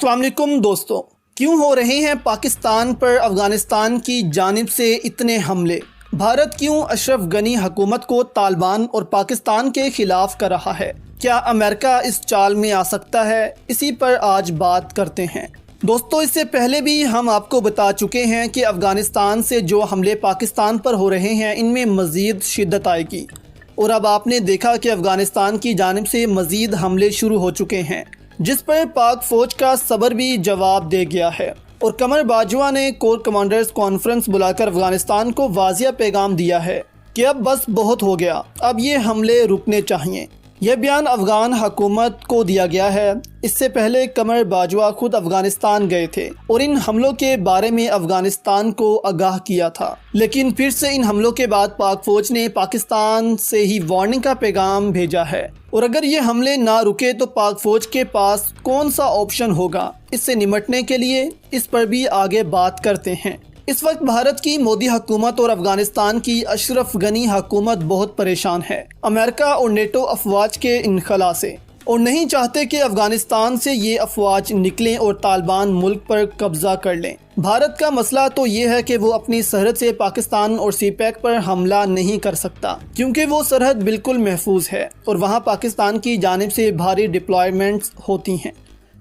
अस्सलाम वालेकुम दोस्तों, क्यों हो रहे हैं पाकिस्तान पर अफ़गानिस्तान की जानिब से इतने हमले? भारत क्यों अशरफ गनी हुकूमत को तालिबान और पाकिस्तान के ख़िलाफ़ कर रहा है? क्या अमेरिका इस चाल में आ सकता है? इसी पर आज बात करते हैं। दोस्तों, इससे पहले भी हम आपको बता चुके हैं कि अफ़गानिस्तान से जो हमले पाकिस्तान पर हो रहे हैं इनमें मज़ीद शिद्दत आएगी और अब आपने देखा कि अफ़गानिस्तान की जानिब से मज़ीद हमले शुरू हो चुके हैं, जिस पर पाक फ़ौज का सब्र भी जवाब दे गया है। और कमर बाजवा ने कोर कमांडर्स कॉन्फ्रेंस बुलाकर अफ़गानिस्तान को वाज़िया पैगाम दिया है कि अब बस बहुत हो गया, अब ये हमले रुकने चाहिए। यह बयान अफ़गान हुकूमत को दिया गया है। इससे पहले कमर बाजवा खुद अफ़गानिस्तान गए थे और इन हमलों के बारे में अफ़गानिस्तान को आगाह किया था, लेकिन फिर से इन हमलों के बाद पाक फ़ौज ने पाकिस्तान से ही वार्निंग का पैगाम भेजा है। और अगर ये हमले ना रुके तो पाक फ़ौज के पास कौन सा ऑप्शन होगा इससे निपटने के लिए, इस पर भी आगे बात करते हैं। इस वक्त भारत की मोदी हुकूमत और अफगानिस्तान की अशरफ गनी हुकूमत बहुत परेशान है अमेरिका और नेटो अफवाज के इनखला से, और नहीं चाहते कि अफगानिस्तान से ये अफवाज निकलें और तालिबान मुल्क पर कब्जा कर लें। भारत का मसला तो ये है कि वो अपनी सरहद से पाकिस्तान और सीपैक पर हमला नहीं कर सकता, क्योंकि वो सरहद बिल्कुल महफूज है और वहाँ पाकिस्तान की जानिब से भारी डिप्लॉयमेंट्स होती हैं।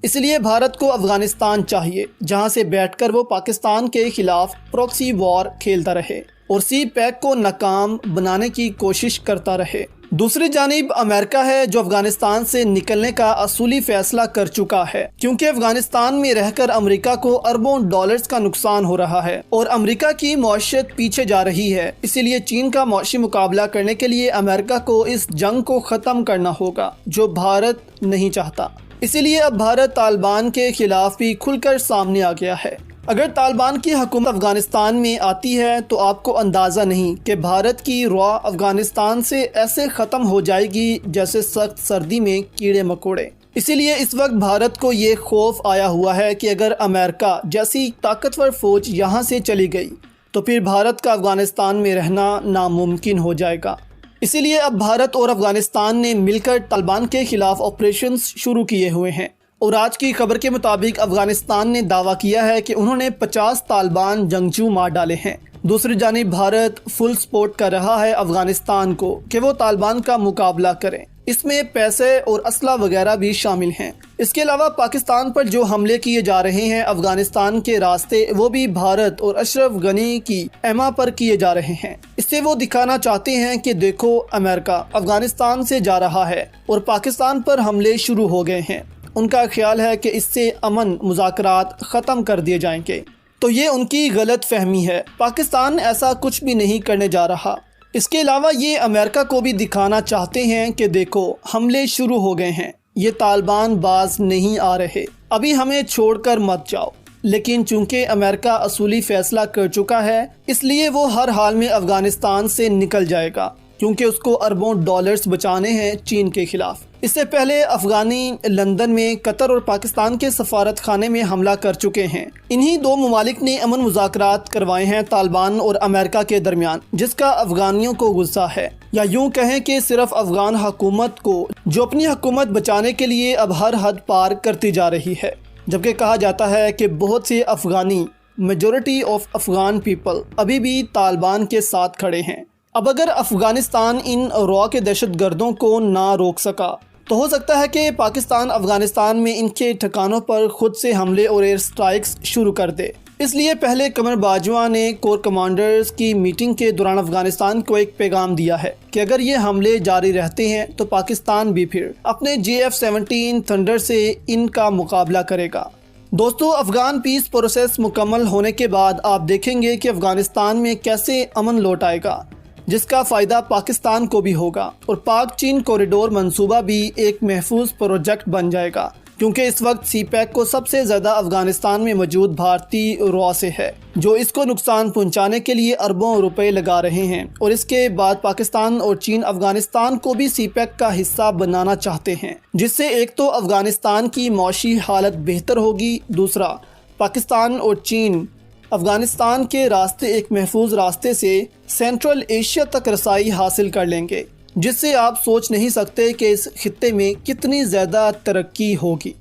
इसलिए भारत को अफगानिस्तान चाहिए जहां से बैठकर वो पाकिस्तान के खिलाफ प्रॉक्सी वॉर खेलता रहे और सीपैक को नाकाम बनाने की कोशिश करता रहे। दूसरी जानिब अमेरिका है जो अफगानिस्तान से निकलने का असूली फैसला कर चुका है, क्योंकि अफगानिस्तान में रहकर अमेरिका को अरबों डॉलर्स का नुकसान हो रहा है और अमेरिका की मौशियत पीछे जा रही है। इसीलिए चीन का मौशी मुकाबला करने के लिए अमेरिका को इस जंग को ख़त्म करना होगा, जो भारत नहीं चाहता। इसीलिए अब भारत तालिबान के खिलाफ भी खुलकर सामने आ गया है। अगर तालिबान की हुकूमत अफगानिस्तान में आती है तो आपको अंदाज़ा नहीं कि भारत की रॉ अफगानिस्तान से ऐसे ख़त्म हो जाएगी जैसे सख्त सर्दी में कीड़े मकोड़े। इसीलिए इस वक्त भारत को ये खौफ आया हुआ है कि अगर अमेरिका जैसी ताकतवर फ़ौज यहाँ से चली गई तो फिर भारत का अफगानिस्तान में रहना नामुमकिन हो जाएगा। इसीलिए अब भारत और अफगानिस्तान ने मिलकर तालिबान के खिलाफ ऑपरेशंस शुरू किए हुए हैं और आज की खबर के मुताबिक अफगानिस्तान ने दावा किया है कि उन्होंने 50 तालिबान जंगजू मार डाले हैं। दूसरी जानिब भारत फुल सपोर्ट कर रहा है अफगानिस्तान को कि वो तालिबान का मुकाबला करें। इसमें पैसे और असला वगैरह भी शामिल हैं। इसके अलावा पाकिस्तान पर जो हमले किए जा रहे हैं अफगानिस्तान के रास्ते, वो भी भारत और अशरफ गनी की एमा पर किए जा रहे हैं। इससे वो दिखाना चाहते हैं कि देखो, अमेरिका अफगानिस्तान से जा रहा है और पाकिस्तान पर हमले शुरू हो गए हैं। उनका ख्याल है कि इससे अमन मुज़ाकरात ख़त्म कर दिए जाएंगे। तो ये उनकी गलत फहमी है। पाकिस्तान ऐसा कुछ भी नहीं करने जा रहा। इसके अलावा ये अमेरिका को भी दिखाना चाहते हैं कि देखो, हमले शुरू हो गए हैं, ये तालिबान बाज नहीं आ रहे, अभी हमें छोड़कर मत जाओ। लेकिन चूंकि अमेरिका असूली फैसला कर चुका है, इसलिए वो हर हाल में अफगानिस्तान से निकल जाएगा, क्योंकि उसको अरबों डॉलर्स बचाने हैं चीन के खिलाफ। इससे पहले अफगानी लंदन में कतर और पाकिस्तान के सफारत खाने में हमला कर चुके हैं। इन्हीं दो ममालिक ने अमन मुज़ाकरात करवाए हैं तालिबान और अमेरिका के दरमियान, जिसका अफगानियों को गुस्सा है, या यूँ कहें कि सिर्फ अफगान हुकूमत को, जो अपनी हुकूमत बचाने के लिए अब हर हद पार करती जा रही है। जबकि कहा जाता है कि बहुत से अफगानी, मेजॉरिटी ऑफ अफगान पीपल, अभी भी तालिबान के साथ खड़े हैं। अब अगर अफगानिस्तान इन रॉ के दहशतगर्दों को ना रोक सका तो हो सकता है कि पाकिस्तान अफगानिस्तान में इनके ठिकानों पर खुद से हमले और एयर स्ट्राइक्स शुरू कर दे। इसलिए पहले कमर बाजवा ने कोर कमांडर्स की मीटिंग के दौरान अफगानिस्तान को एक पैगाम दिया है कि अगर ये हमले जारी रहते हैं तो पाकिस्तान भी फिर अपने JF-17 थंडर से इनका मुकाबला करेगा। दोस्तों, अफगान पीस प्रोसेस मुकम्मल होने के बाद आप देखेंगे कि अफगानिस्तान में कैसे अमन लौट आएगा, जिसका फ़ायदा पाकिस्तान को भी होगा और पाक चीन कॉरिडोर मंसूबा भी एक महफूज प्रोजेक्ट बन जाएगा, क्योंकि इस वक्त सीपैक को सबसे ज़्यादा अफगानिस्तान में मौजूद भारतीय रॉ से है, जो इसको नुकसान पहुंचाने के लिए अरबों रुपए लगा रहे हैं। और इसके बाद पाकिस्तान और चीन अफगानिस्तान को भी सीपैक का हिस्सा बनाना चाहते हैं, जिससे एक तो अफगानिस्तान की मौशी हालत बेहतर होगी, दूसरा पाकिस्तान और चीन अफगानिस्तान के रास्ते एक महफूज रास्ते से सेंट्रल एशिया तक रसाई हासिल कर लेंगे, जिससे आप सोच नहीं सकते कि इस खित्ते में कितनी ज़्यादा तरक्की होगी।